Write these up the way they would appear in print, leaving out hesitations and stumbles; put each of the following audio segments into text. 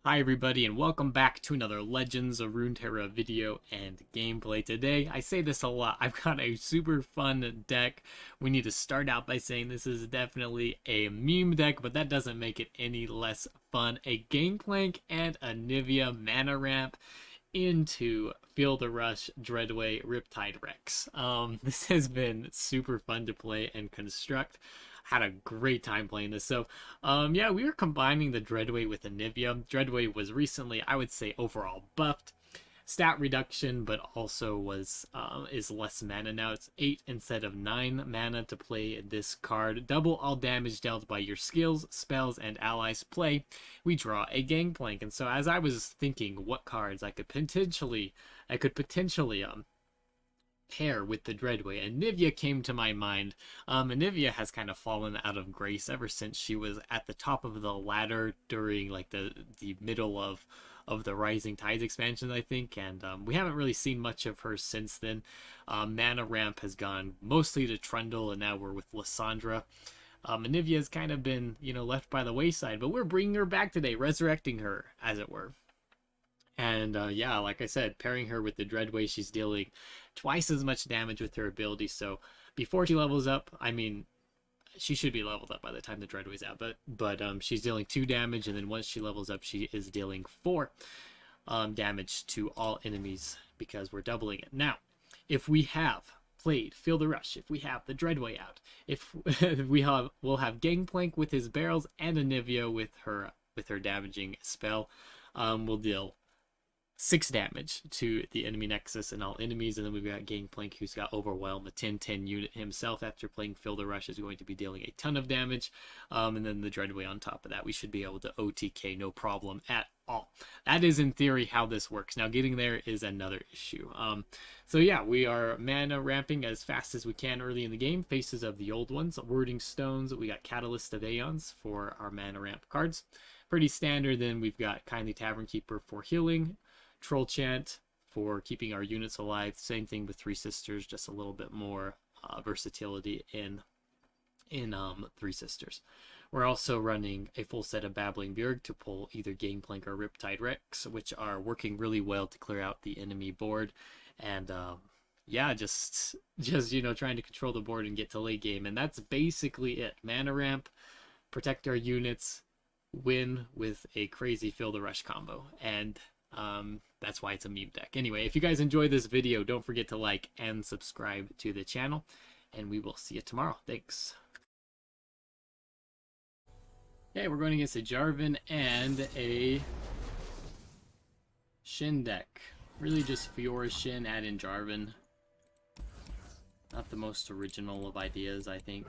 Hi everybody and welcome back to another Legends of Runeterra video and gameplay. Today, I say this a lot, I've got a super fun deck. We need to start out by saying this is definitely a meme deck, but that doesn't make it any less fun. A Gangplank and Anivia mana ramp into Feel the Rush, Dreadway, Riptide Rex. This has been super fun to play and construct. Had a great time playing this. So, yeah, we were combining the Dreadway with Anivia. Dreadway was recently, I would say, overall buffed. Stat reduction, but also is less mana now. It's 8 instead of 9 mana to play this card. Double all damage dealt by your skills, spells, and allies play. We draw a Gangplank. And so as I was thinking what cards I could potentially pair with the Dreadway, Anivia came to my mind. Anivia has kind of fallen out of grace ever since she was at the top of the ladder during like the middle of the Rising Tides expansion, I think, and we haven't really seen much of her since then. Mana ramp has gone mostly to Trundle, and now we're with Lysandra. Anivia has kind of been, left by the wayside, but we're bringing her back today, resurrecting her, as it were. And yeah, like I said, pairing her with the Dreadway, she's dealing twice as much damage with her ability. So before she levels up, I mean, she should be leveled up by the time the Dreadway's out. But she's dealing 2 damage, and then once she levels up, she is dealing 4 damage to all enemies because we're doubling it. Now, if we have played Feel the Rush, if we have the Dreadway out, if we'll have Gangplank with his barrels and Anivia with her damaging spell, we'll deal 6 damage to the enemy nexus and all enemies, and then we've got Gangplank, who's got Overwhelm, a 10/10 unit himself. After playing Feel the Rush, is going to be dealing a ton of damage, and then the Dreadway on top of that. We should be able to OTK no problem at all. That is in theory how this works. Now getting there is another issue. So yeah, we are mana ramping as fast as we can early in the game. Faces of the Old Ones, Wording Stones, we got Catalyst of Aeons for our mana ramp cards. Pretty standard. Then we've got Kindly Tavern Keeper for healing, Troll Chant for keeping our units alive. Same thing with Three Sisters, just a little bit more versatility in Three Sisters. We're also running a full set of Babbling Bjerg to pull either Gangplank or Riptide Rex, which are working really well to clear out the enemy board. And yeah, just trying to control the board and get to late game. And that's basically it. Mana ramp, protect our units, win with a crazy Feel the Rush combo. And that's why it's a meme deck. Anyway, if you guys enjoyed this video, don't forget to like and subscribe to the channel, and we will see you tomorrow. Thanks. Okay, we're going against a Jarvan and a Shin deck. Really just Fiora Shin, add in Jarvan. Not the most original of ideas, I think.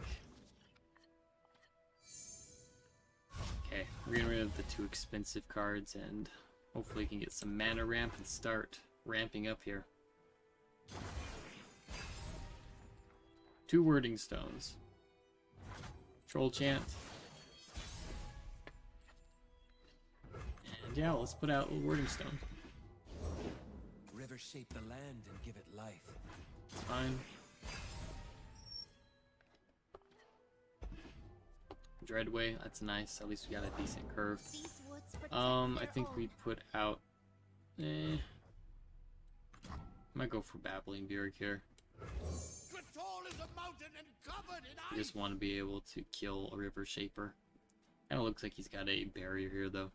Okay, we're getting rid of the 2 expensive cards, and hopefully we can get some mana ramp and start ramping up here. 2 Wording Stones. Troll Chant. And yeah, let's put out a Wording Stone. Rivers shape the land and give it life. It's fine. Dreadway, that's nice. At least we got a decent curve. I think we put out. Might go for Babbling Bjerg here. I just want to be able to kill a River Shaper. Kind of looks like he's got a barrier here, though.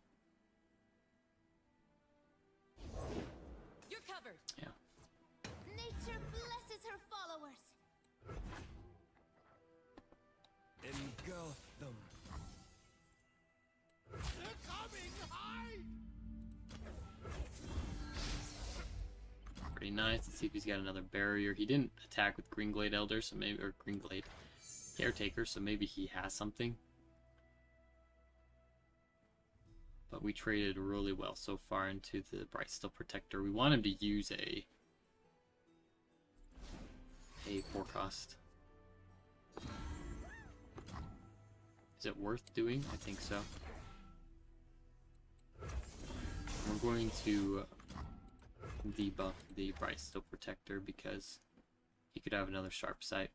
You're covered. Yeah. Nature blesses her followers. Engulf them. They're coming! Hide! Pretty nice. Let's see if he's got another barrier. He didn't attack with Greenglade Elder, so maybe, or Greenglade Caretaker, so maybe he has something. But we traded really well so far into the Brightsteel Protector. We want him to use a 4-cost. Is it worth doing? I think so. We're going to debuff the Brightsteel Protector because he could have another Sharp Sight.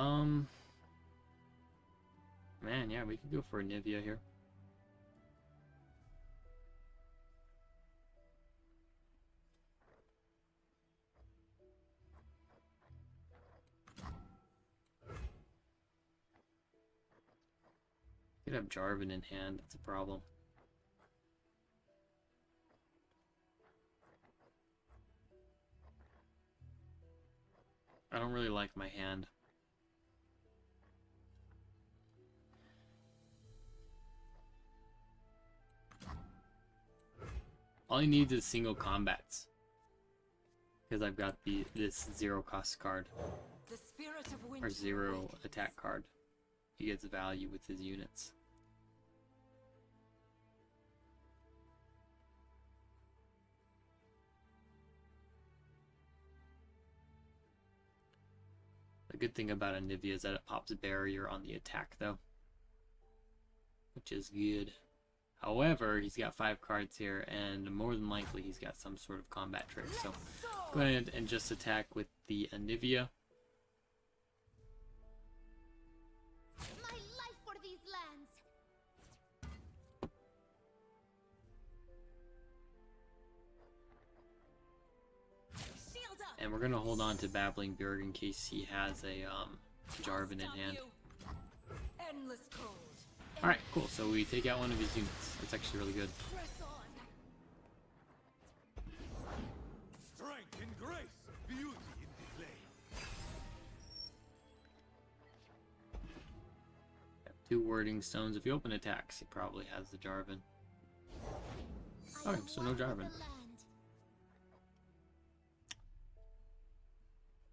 Um, man, yeah, we could go for Anivia here. Could have Jarvan in hand, that's a problem. I don't really like my hand. All he needs is single combats. Because I've got this 0 cost card. The spirit of winter Or 0 awakens. attack card. He gets value with his units. The good thing about Anivia is that it pops a barrier on the attack, though. Which is good. However, he's got 5 cards here, and more than likely he's got some sort of combat trick. So go ahead and just attack with the Anivia. My life for these lands. Shield up. And we're going to hold on to Babbling Beard in case he has a Jarvan in Stop hand. you. Endless cold. Alright, cool. So we take out one of his units. That's actually really good. Press on. Strength in grace, beauty in delay. Got 2 wording stones. If he open attacks, he probably has the Jarvan. I Okay, so no walk the Jarvan. land.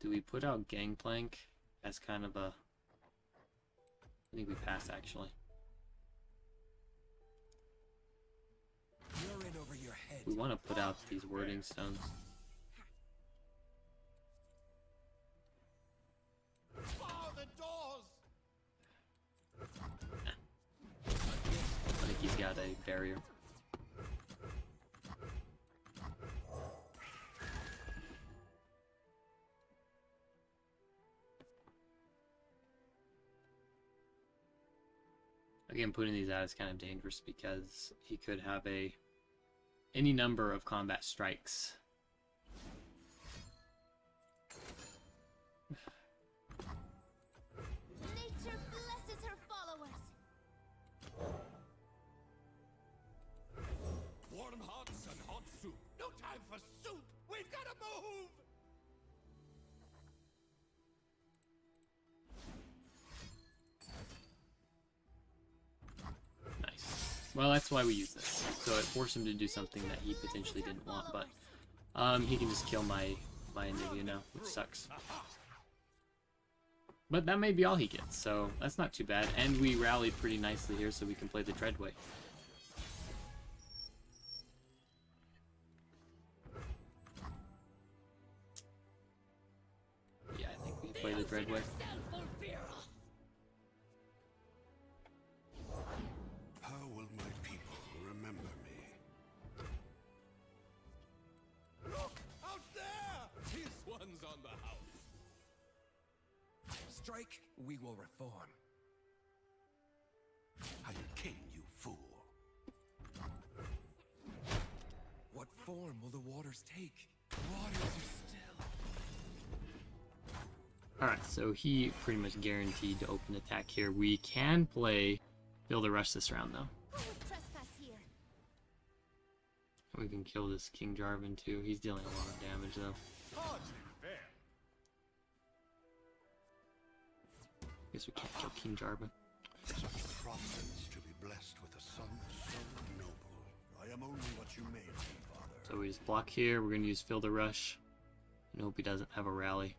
Do we put out Gangplank as kind of a... I think we pass, actually. You're in over your head. We want to put out these wording stones. Bar the doors! I think he's got a barrier. Again, putting these out is kind of dangerous because he could have any number of combat strikes. Nature blesses her followers. Warm hearts and hot soup. No time for soup! We've got to move! Nice. Well, that's why we use this. So it forced him to do something that he potentially didn't want, but he can just kill my Anivia now, which sucks. But that may be all he gets, so that's not too bad. And we rallied pretty nicely here, so we can play the Dreadway. Yeah, I think we play the Dreadway. How will my people remember me? Look! Out there! This one's on the house. Strike, we will reform. I'm king, you fool. What form will the waters take? Waters are still. Alright, so he pretty much guaranteed to open attack here. We can play Build a Rush this round, though. Who would trespass here? We can kill this King Jarvan, too. He's dealing a lot of damage, though. Hardly fair. Guess we can't kill King Jarvan. Such providence to be blessed with a son so noble. I am only what you made me, father. So we just block here. We're going to use Fill the Rush. And hope he doesn't have a rally.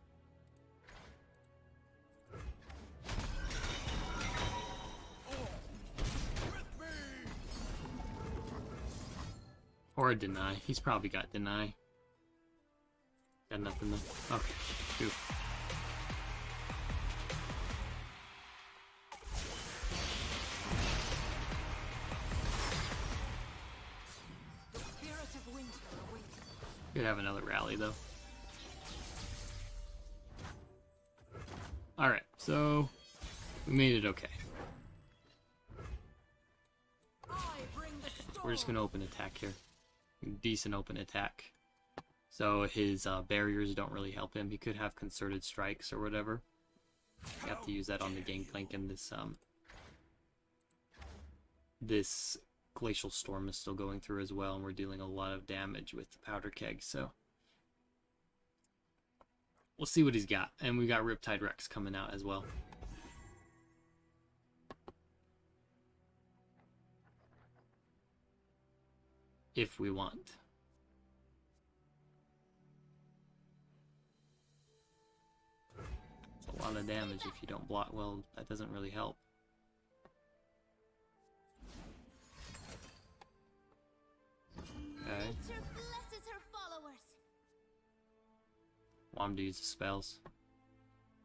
Or a Deny. He's probably got Deny. Got nothing though. Okay, goof. The spirit of winter awakens. Could have another rally though. Alright, So, we made it okay. We're just gonna open attack here. Decent open attack. So his barriers don't really help him. He could have concerted strikes or whatever. You have to use that on the Gangplank, and this glacial storm is still going through as well, and we're dealing a lot of damage with the powder keg, so we'll see what he's got. And we got Riptide Rex coming out as well. If we want. It's a lot of damage if you don't block well. That doesn't really help. Okay. Nature blesses her followers. Want him to use the spells.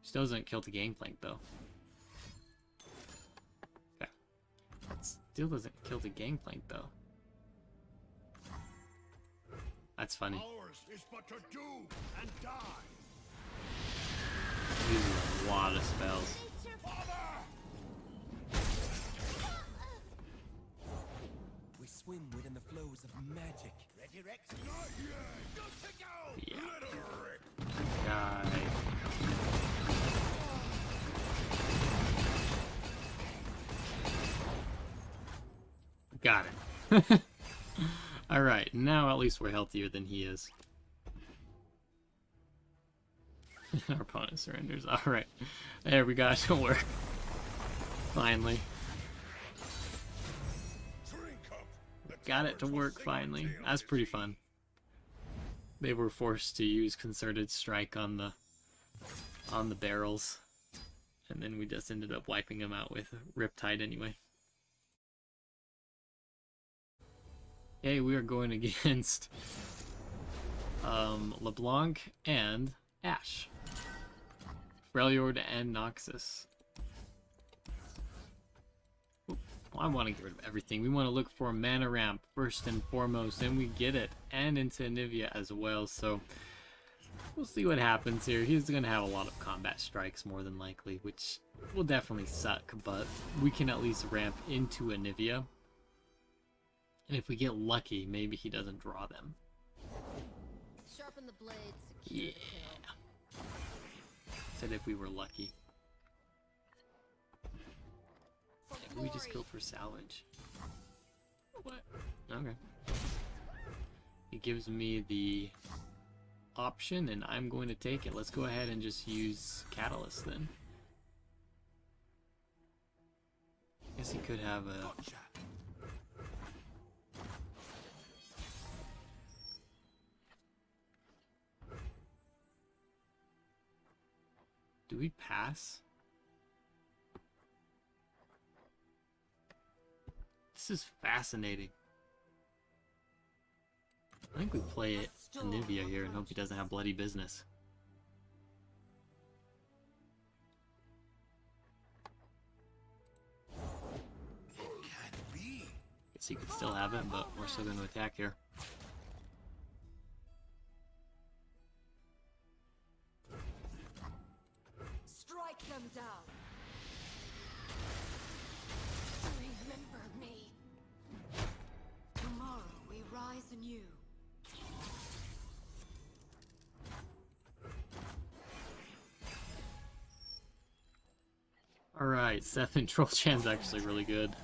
Still doesn't kill the Gangplank though. Okay. Still doesn't kill the Gangplank though. That's funny. Ours is but to do and die. Using a lot of spells. Nature We swim within the flows of magic. Ready, Rex? Not yet. Good to go. Yeah. Let her rip. Die. Got it. Alright, now at least we're healthier than he is. Our opponent surrenders. Alright. There, we got it to work. Finally. Drink up. The Got it to taverns will work sing finally. our tale That's of pretty defeat. fun. They were forced to use concerted strike on the barrels. And then we just ended up wiping them out with Riptide anyway. Okay, we are going against LeBlanc and Ash. Freljord and Noxus. Oop, well, I want to get rid of everything. We want to look for a mana ramp first and foremost, and we get it. And into Anivia as well, so we'll see what happens here. He's going to have a lot of combat strikes more than likely, which will definitely suck, but we can at least ramp into Anivia. And if we get lucky, maybe he doesn't draw them. sharpen the blades. Secure Yeah. the kill. Said if we were lucky. For Maybe we just go glory. for salvage. What? Okay. He gives me the option, and I'm going to take it. Let's go ahead and just use Catalyst then. Guess he could have a... Gotcha. Do we pass? This is fascinating. I think we play it Anivia here and hope he doesn't have bloody business. Can't be. Guess he could still have it, but we're still going to attack here. Strike them down. Remember me. Tomorrow we rise anew. Alright, 7 Troll Chan's actually really good.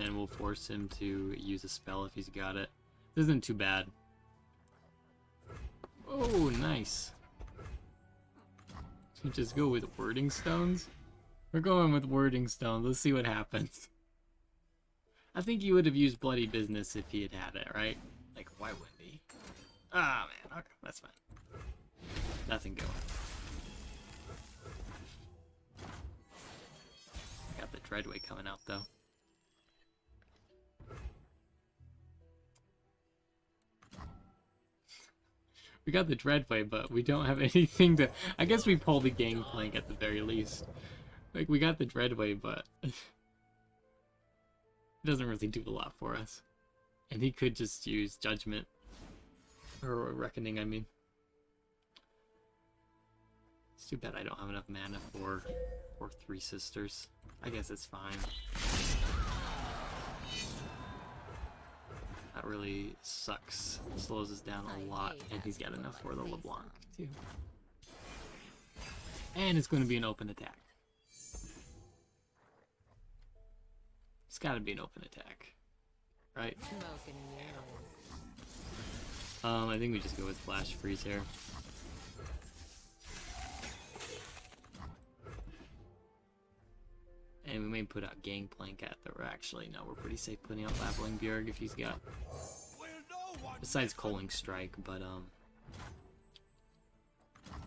And we'll force him to use a spell if he's got it. This isn't too bad. Oh, nice. Should we just go with Wording Stones? We're going with Wording Stones. Let's see what happens. I think he would have used Bloody Business if he had had it, right? Like, why wouldn't he? Ah, man. Okay, that's fine. Nothing going. Got the Dreadway coming out, though. We got the Dreadway, but we don't have anything to... I guess we pull the Gangplank at the very least. Like, we got the Dreadway, but... it doesn't really do a lot for us. And he could just use Judgment. Or Reckoning, I mean. Too bad I don't have enough mana for Three Sisters. I guess it's fine. That really sucks. Slows us down a lot, and he's got enough for the LeBlanc too. And it's going to be an open attack. It's got to be an open attack, right? I think we just go with Flash Freeze here. And we may put out Gangplank at the... Actually, no, we're pretty safe putting out Babbling Bjerg if he's got... Besides Culling Strike, but,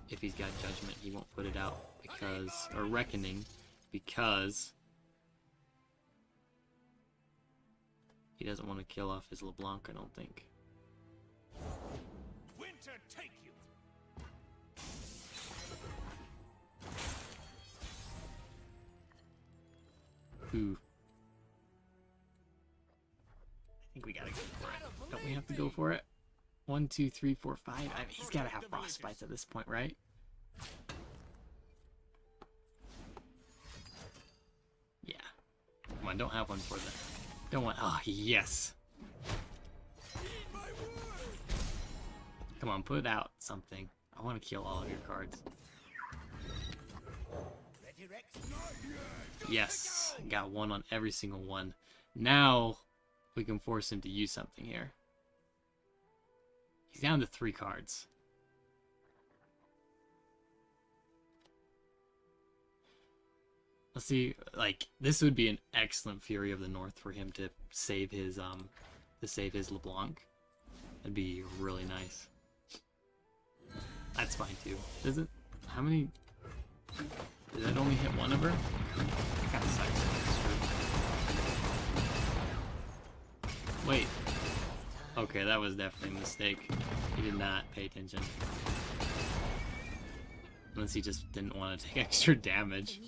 if he's got Judgment, he won't put it out because... Or Reckoning, because... He doesn't want to kill off his LeBlanc, I don't think. Winter take you. Ooh. I think we gotta go for it. Don't we have to go for it? 1, 2, 3, 4, 5. I mean, he's gotta have Frostbites at this point, right? Yeah. Come on, don't have one for that. Don't want. Oh, yes. Come on, put out something. I want to kill all of your cards. Yes, got one on every single one. Now we can force him to use something here. He's down to 3 cards. Let's see, like, this would be an excellent Fury of the North for him to save his LeBlanc. That'd be really nice. That's fine too. Does it? How many? Did that only hit one of her? That kind of sucks. Wait. Okay, that was definitely a mistake. He did not pay attention. Unless he just didn't want to take extra damage.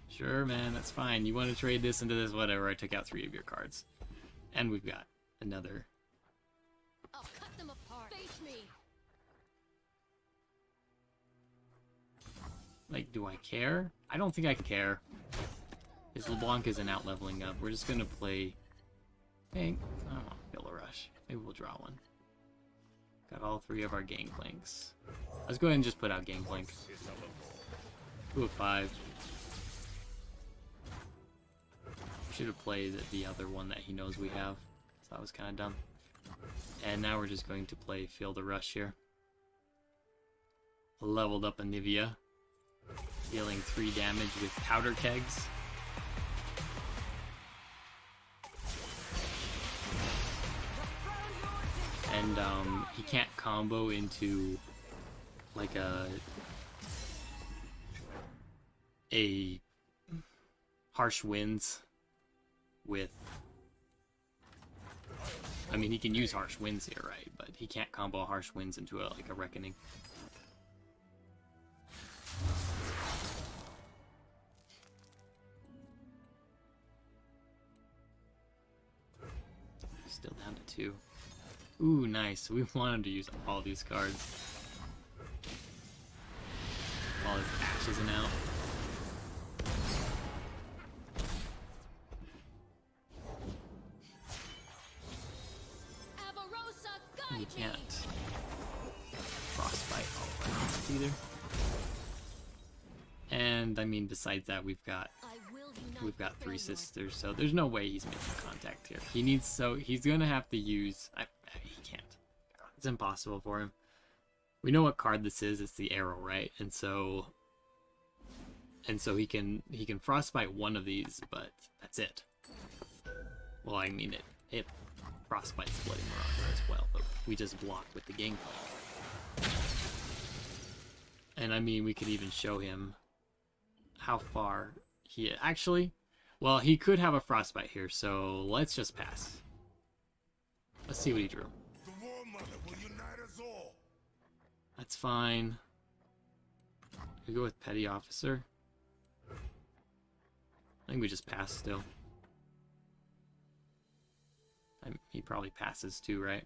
Sure, man, that's fine. You want to trade this into this, whatever. I took out 3 of your cards. And we've got another. I'll cut them apart. Face me. Like, do I care? I don't think I care. His LeBlanc isn't out leveling up. We're just gonna play... Hey, I don't want to feel a rush. Maybe we'll draw one. Got all 3 of our Gangplanks. Let's go ahead and just put out Gangplank. 2 of 5. Should have played the other one that he knows we have. So that was kind of dumb. And now we're just going to play Feel the Rush here. Leveled up Anivia. Dealing 3 damage with Powder Kegs. And he can't combo into like a Harsh Winds with... I mean, he can use Harsh Winds here, right? But he can't combo Harsh Winds into a Reckoning. Still down to 2. Ooh, nice. We want him to use all these cards. All his ashes and out. You can't Frostbite all of our cards either. And I mean, besides that, we've got 3 sisters, so there's no way he's making contact here. He needs, so he's gonna have to use. He can't. It's impossible for him. We know what card this is. It's the arrow, right? And so he can frostbite one of these, but that's it. Well, I mean it frostbites Bloody Marauder as well, but we just block with the Gangplank. And I mean, we could even show him how far he actually. Well, he could have a frostbite here, so let's just pass. Let's see what he drew. The War Mother will unite us all. That's fine. We go with Petty Officer. I think we just pass still. He probably passes too, right?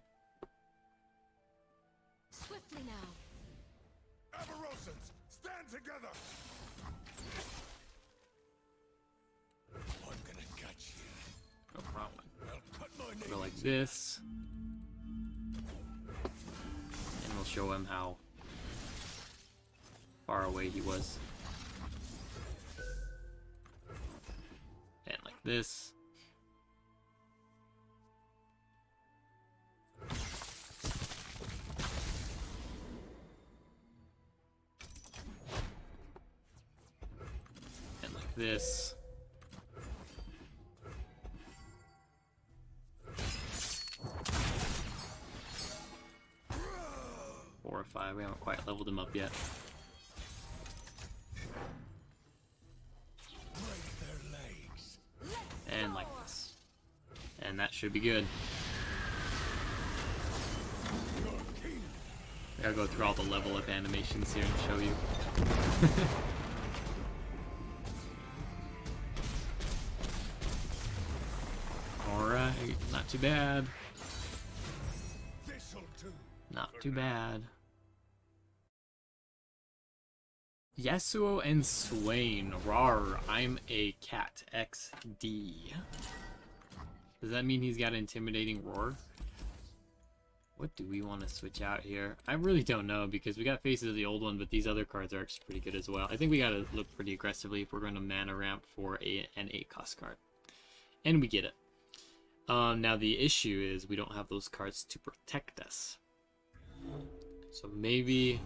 Swiftly now. Avarosans, stand together! I'm gonna catch you. No problem. I'll cut my name. Go like this. And we'll show him how far away he was. And like this. And like this. Four or five. We haven't quite leveled him up yet. Break their legs. And like this. And that should be good. I gotta go through all the level up animations here and show you. Alright, not too bad. This'll do. Not too bad. Yasuo and Swain. Rar, I'm a cat. XD. Does that mean he's got intimidating roar? What do we want to switch out here? I really don't know because we got Faces of the Old One, but these other cards are actually pretty good as well. I think we gotta look pretty aggressively if we're going to mana ramp for an 8 cost card. And we get it. Now the issue is we don't have those cards to protect us. So maybe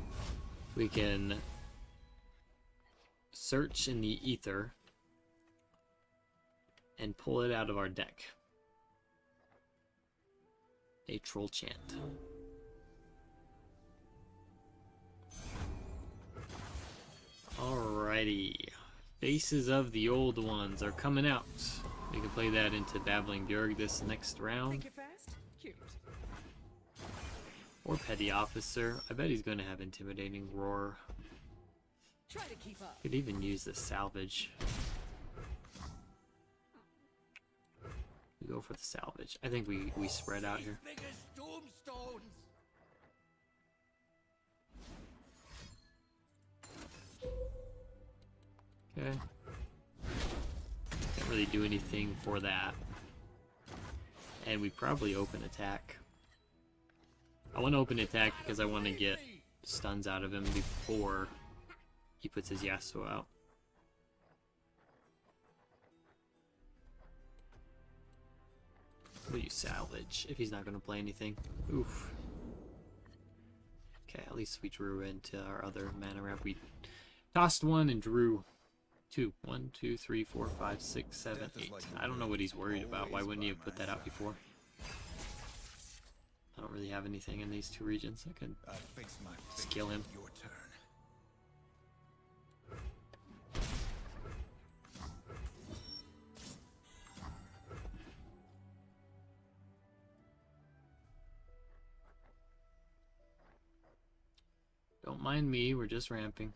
we can search in the ether and pull it out of our deck. A troll chant. Alrighty. Faces of the Old Ones are coming out. We can play that into Babbling Bjorg this next round. Think you're fast? Cute. Or Petty Officer. I bet he's going to have Intimidating Roar. Try to keep up. Could even use the salvage. We go for the salvage. I think we spread out here. Big as tombstones. Okay. Can't really do anything for that. And we probably open attack. I want to open attack because I want to get stuns out of him before he puts his Yasuo out. Will you salvage if he's not going to play anything? Oof. Okay, at least we drew into our other mana ramp. We tossed one and drew two. 1, 2, 3, 4, 5, 6, 7, 8. I don't know what he's worried about. Why wouldn't he have put that out before? I don't really have anything in these two regions. I could just kill him. Your turn. Don't mind me, we're just ramping.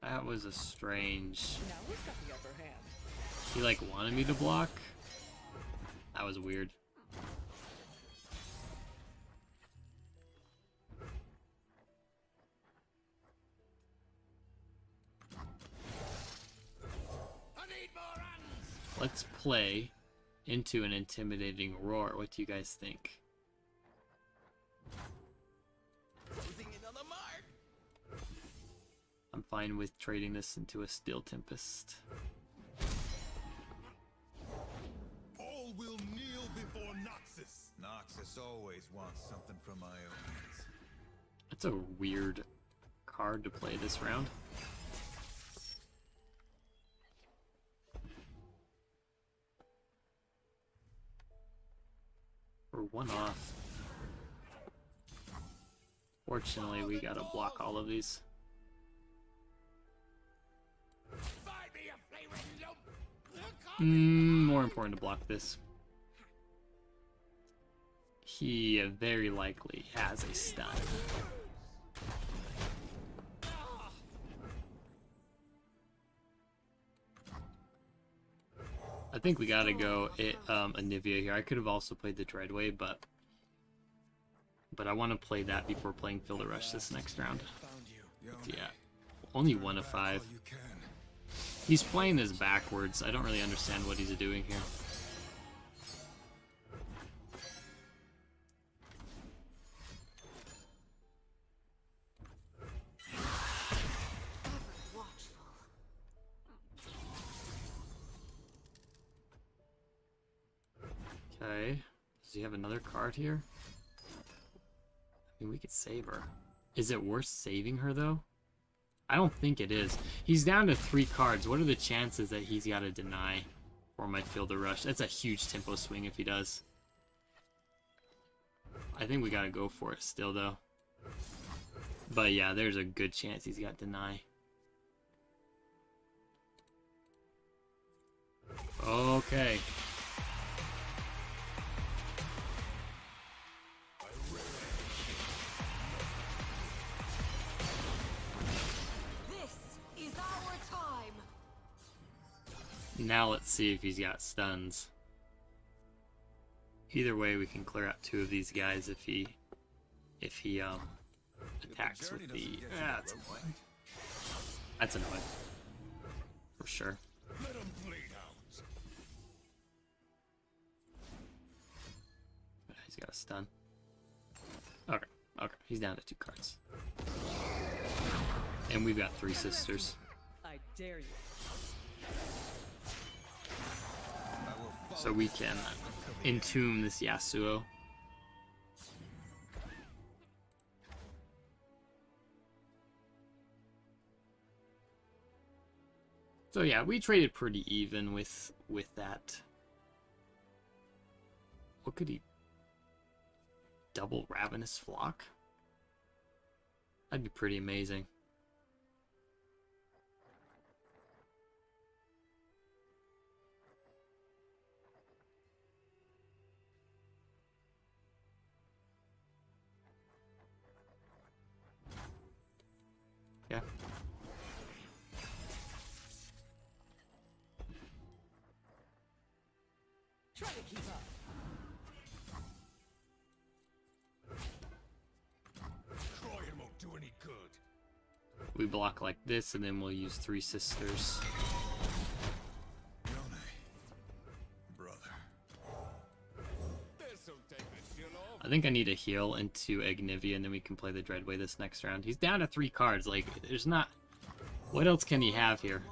That was a strange... Now who's got the upper hand? He like wanted me to block? That was weird. I need more hands. Let's play into an Intimidating Roar. What do you guys think? Closing in on the mark. I'm fine with trading this into a Steel Tempest. All will kneel before Noxus. Noxus always wants something from my own hands. That's a weird card to play this round. We're one off. Fortunately, we gotta block all of these. Find me a flaming lump. More important to block this. He very likely has a stun. I think we gotta go Anivia here. I could have also played the Dreadway, but But I want to play that before playing Field of Rush this next round. Found you. Yeah, only 1 of 5. All you can. He's playing this backwards. I don't really understand what he's doing here. Okay. Does he have another card here? I mean, we could save her. Is it worth saving her, though? I don't think it is. He's down to 3 cards. What are the chances that he's got to deny for my Field of Rush? That's a huge tempo swing if he does. I think we got to go for it still, though. But yeah, there's a good chance he's got deny. Okay. This is our time. Now let's see if he's got stuns. Either way, we can clear out 2 of these guys if he attacks with the. That's annoying. That's annoying. For sure. Let them bleed out. He's got a stun. Okay, okay. He's down to 2 cards. And we've got 3 sisters. I dare you. So we can entomb this Yasuo. So yeah, we traded pretty even with that. What could he... Double Ravenous Flock? That'd be pretty amazing. Yeah. Try to keep up. Troy won't do any good. We block like this, and then we'll use 3 sisters. Yone, brother. This'll take the chill off. I think I need a heal into Anivia, and then we can play the Dreadway this next round. He's down to 3 cards. Like, there's not... What else can he have here?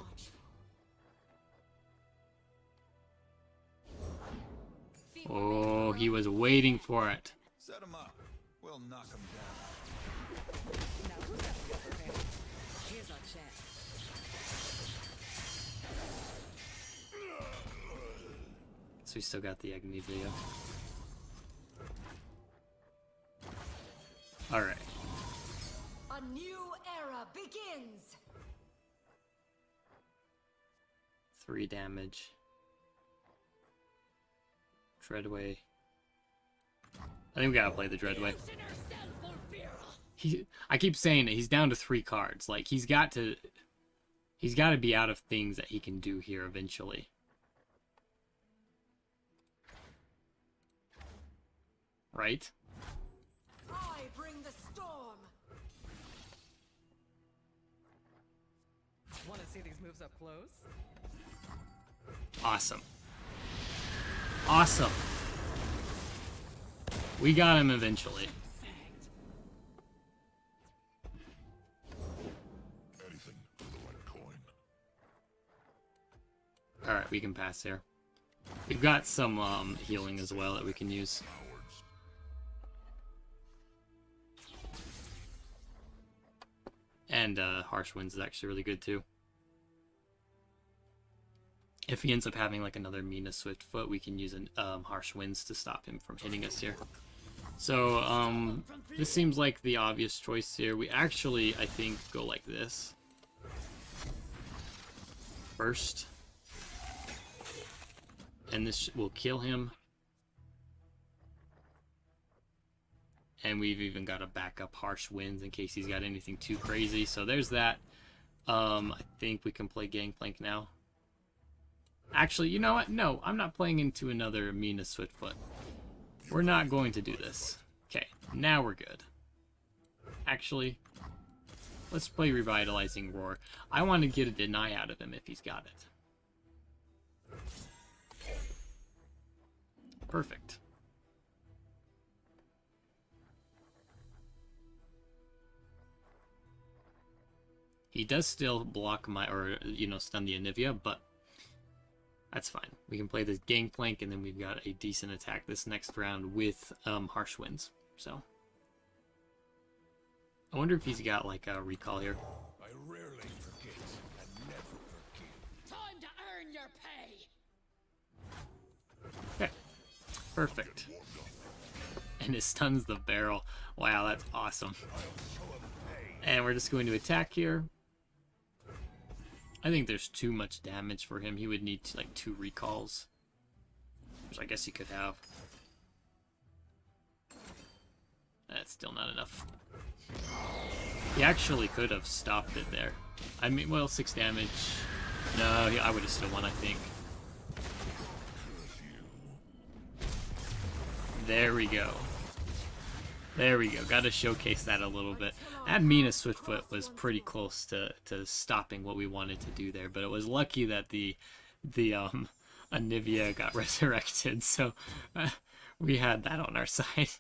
Oh, he was waiting for it. Set him up. We'll knock him down. Now who's got the upper hand? Here's our chance. So we still got the Anivia. Alright. A new era begins. 3 damage. Dreadway. I think we gotta play the Dreadway. I keep saying it, he's down to 3 cards. Like, he's got to be out of things that he can do here eventually. Right? I bring the storm. Want to see these moves up close? Awesome. Awesome. We got him eventually. Anything for the right coin. Alright, we can pass here. We've got some healing as well that we can use. Cowards. And Harsh Winds is actually really good too. If he ends up having like another Mina Swiftfoot, we can use Harsh Winds to stop him from hitting us here. So this seems like the obvious choice here. We actually, I think, go like this. First. And this will kill him. And we've even got a backup Harsh Winds in case he's got anything too crazy. So there's that. I think we can play Gangplank now. Actually, you know what? No, I'm not playing into another Mina Swiftfoot. We're not going to do this. Okay, now we're good. Actually, let's play Revitalizing Roar. I want to get a deny out of him if he's got it. Perfect. He does still block my, or, you know, stun the Anivia, but that's fine. We can play this Gangplank, and then we've got a decent attack this next round with Harsh Winds. So, I wonder if he's got, like, a recall here. I rarely forget and never forgive. Time to earn your pay. Okay, perfect. And it stuns the barrel. Wow, that's awesome. And we're just going to attack here. I think there's too much damage for him. He would need like 2 recalls, which I guess he could have. That's still not enough. He actually could have stopped it there. I mean, well, 6 damage. No, I would have still won, I think. There we go. There we go. Got to showcase that a little bit. That Mina Swiftfoot was pretty close to stopping what we wanted to do there, but it was lucky that the Anivia got resurrected, so we had that on our side.